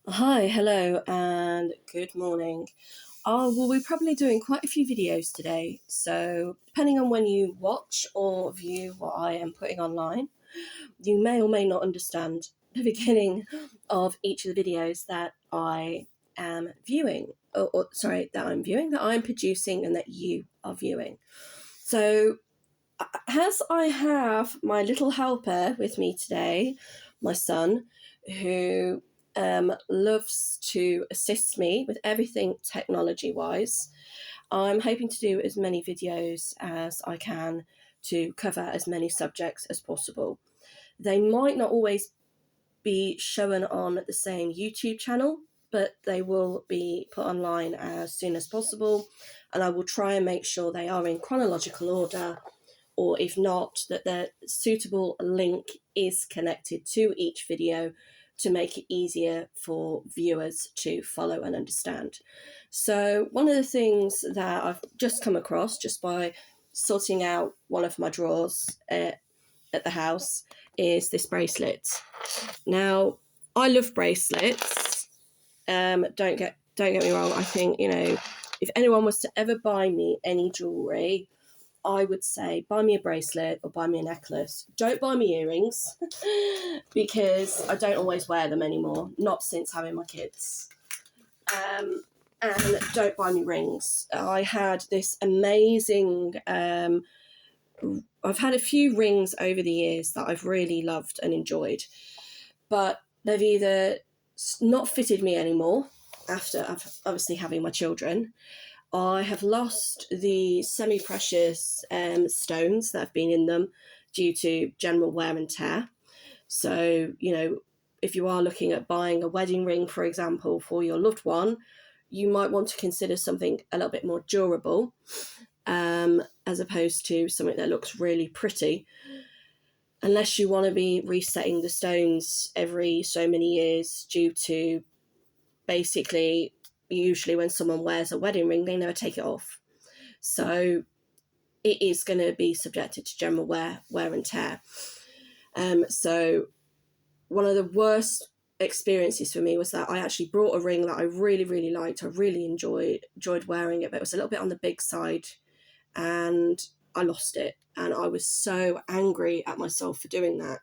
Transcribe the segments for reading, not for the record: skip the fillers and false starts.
Hi, hello, and good morning. We'll be probably doing quite a few videos today, so depending on when you watch or view what I am putting online, you may or may not understand the beginning of each of the videos that I am viewing, that I'm producing and that you are viewing. So, as I have my little helper with me today, my son, who loves to assist me with everything technology wise, I'm hoping to do as many videos as I can to cover as many subjects as possible. They might not always be shown on the same YouTube channel, but they will be put online as soon as possible, and I will try and make sure they are in chronological order, or if not, that the suitable link is connected to each video to make it easier for viewers to follow and understand. So one of the things that I've just come across just by sorting out one of my drawers at the house is this bracelet. Now, I love bracelets. Don't get me wrong. I think, if anyone was to ever buy me any jewelry, I would say buy me a bracelet or buy me a necklace. Don't buy me earrings because I don't always wear them anymore, not since having my kids. And don't buy me rings. I had this amazing, I've had a few rings over the years that I've really loved and enjoyed, but they've either not fitted me anymore after obviously having my children. I have lost the semi-precious stones that have been in them due to general wear and tear. So, if you are looking at buying a wedding ring, for example, for your loved one, you might want to consider something a little bit more durable, as opposed to something that looks really pretty, unless you want to be resetting the stones every so many years due to basically, usually when someone wears a wedding ring, they never take it off. So it is going to be subjected to general wear and tear. So one of the worst experiences for me was that I actually brought a ring that I really, really liked. I really enjoyed wearing it, but it was a little bit on the big side, and I lost it. And I was so angry at myself for doing that.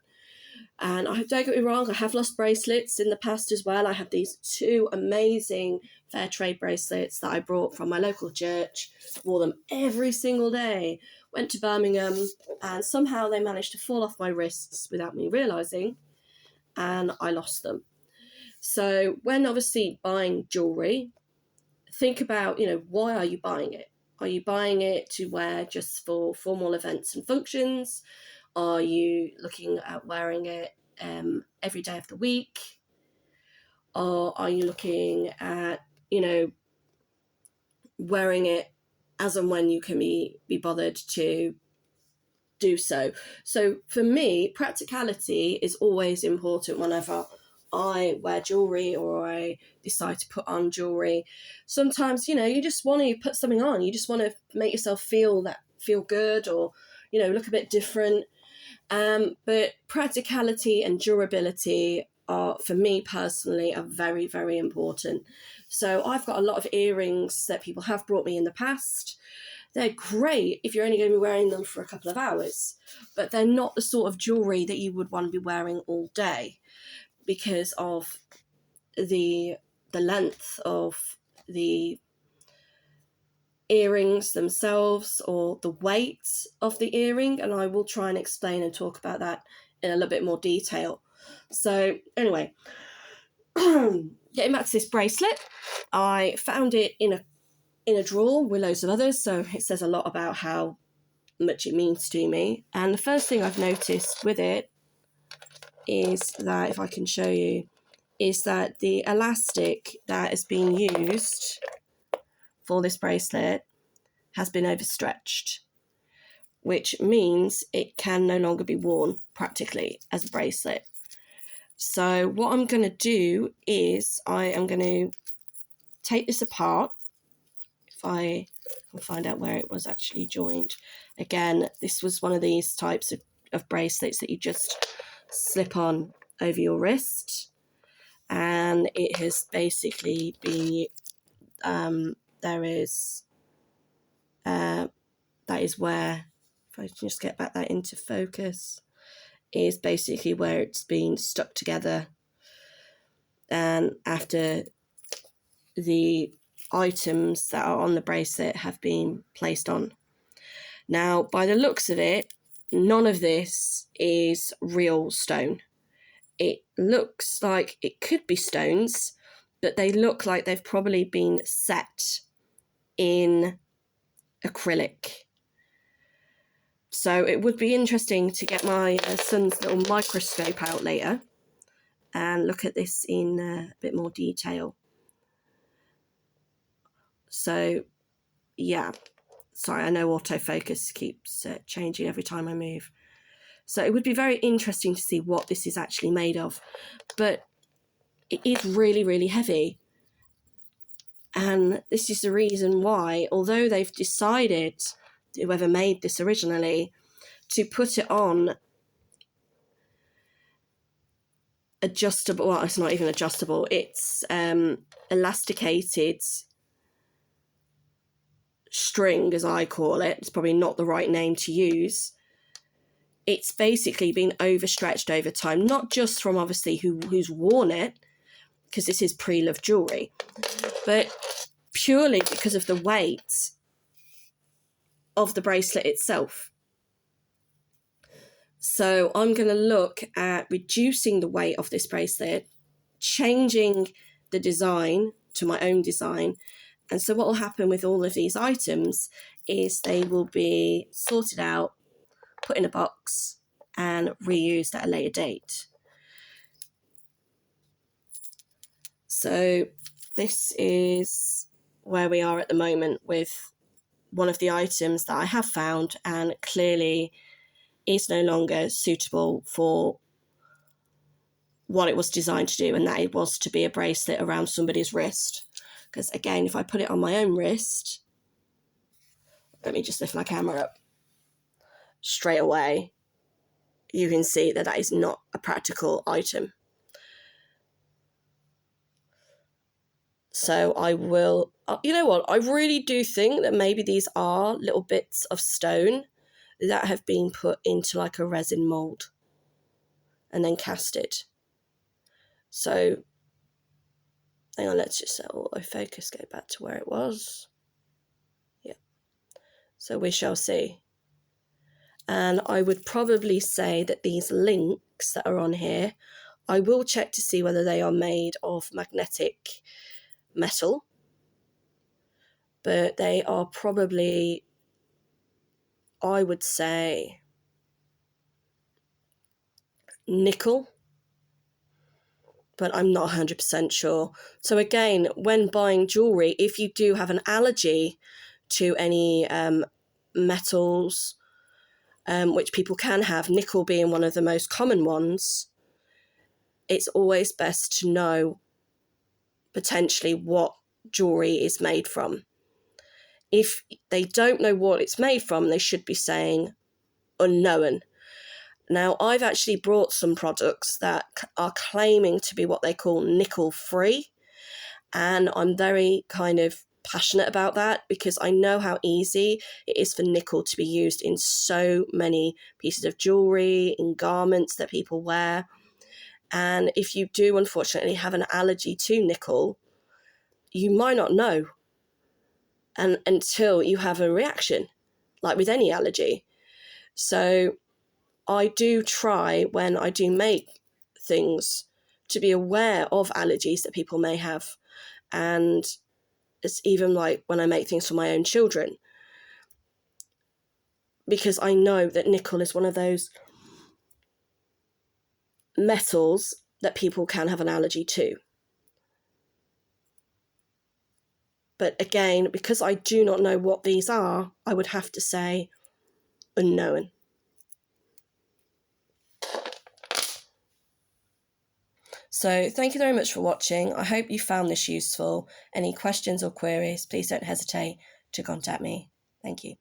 And don't get me wrong, I have lost bracelets in the past as well. I have these two amazing fair trade bracelets that I brought from my local church, wore them every single day, went to Birmingham, and somehow they managed to fall off my wrists without me realising, and I lost them. So when obviously buying jewellery, think about, why are you buying it? Are you buying it to wear just for formal events and functions? Are you looking at wearing it every day of the week? Or are you looking at, wearing it as and when you can be bothered to do so? So for me, practicality is always important whenever I wear jewelry or I decide to put on jewelry. Sometimes, you just want to put something on. You just want to make yourself feel good, or, look a bit different. But practicality and durability are, for me personally, are very, very important. So I've got a lot of earrings that people have brought me in the past. They're great if you're only going to be wearing them for a couple of hours, but they're not the sort of jewelry that you would want to be wearing all day because of the length of the earrings themselves or the weight of the earring, and I will try and explain and talk about that in a little bit more detail. So anyway, getting back to this bracelet, I found it in a drawer with loads of others, so it says a lot about how much it means to me. And the first thing I've noticed with it is that, if I can show you, is that the elastic that is being used for this bracelet has been overstretched, which means it can no longer be worn practically as a bracelet. So what I'm going to do is I am going to take this apart. If I can find out where it was actually joined. Again, this was one of these types of bracelets that you just slip on over your wrist. and it has basically been, that is where, if I just get back that into focus, is basically where it's been stuck together, and after the items that are on the bracelet have been placed on. Now, by the looks of it, none of this is real stone. It looks like it could be stones, but they look like they've probably been set in acrylic. So it would be interesting to get my son's little microscope out later and look at this in a bit more detail. So, yeah. Sorry, I know autofocus keeps changing every time I move. So it would be very interesting to see what this is actually made of. But it is really, really heavy. And this is the reason why, although they've decided, whoever made this originally, to put it on adjustable, well, it's not even adjustable, it's elasticated string, as I call it. It's probably not the right name to use. It's basically been overstretched over time, not just from obviously who's worn it, because this is pre-loved jewellery, but purely because of the weight of the bracelet itself. So I'm going to look at reducing the weight of this bracelet, changing the design to my own design. And so what will happen with all of these items is they will be sorted out, put in a box, and reused at a later date. So this is where we are at the moment with one of the items that I have found and clearly is no longer suitable for what it was designed to do, and that it was to be a bracelet around somebody's wrist. Because again, if I put it on my own wrist, let me just lift my camera up, straight away you can see that that is not a practical item. So I will, you know what, I really do think that maybe these are little bits of stone that have been put into like a resin mould and then casted. So hang on, let's just set autofocus, go back to where it was. Yeah. So we shall see. And I would probably say that these links that are on here, I will check to see whether they are made of magnetic metal, but they are probably, I would say, nickel, but I'm not 100% sure. So again, when buying jewellery, if you do have an allergy to any metals, which people can have, nickel being one of the most common ones, it's always best to know potentially what jewellery is made from. If they don't know what it's made from, they should be saying unknown. Now, I've actually brought some products that are claiming to be what they call nickel free, and I'm very kind of passionate about that because I know how easy it is for nickel to be used in so many pieces of jewellery, in garments that people wear. And if you do unfortunately have an allergy to nickel, you might not know and until you have a reaction, like with any allergy. So I do try, when I do make things, to be aware of allergies that people may have. And it's even like when I make things for my own children, because I know that nickel is one of those metals that people can have an allergy to. But again, because I do not know what these are, I would have to say unknown. So thank you very much for watching. I hope you found this useful. Any questions or queries, please don't hesitate to contact me. Thank you.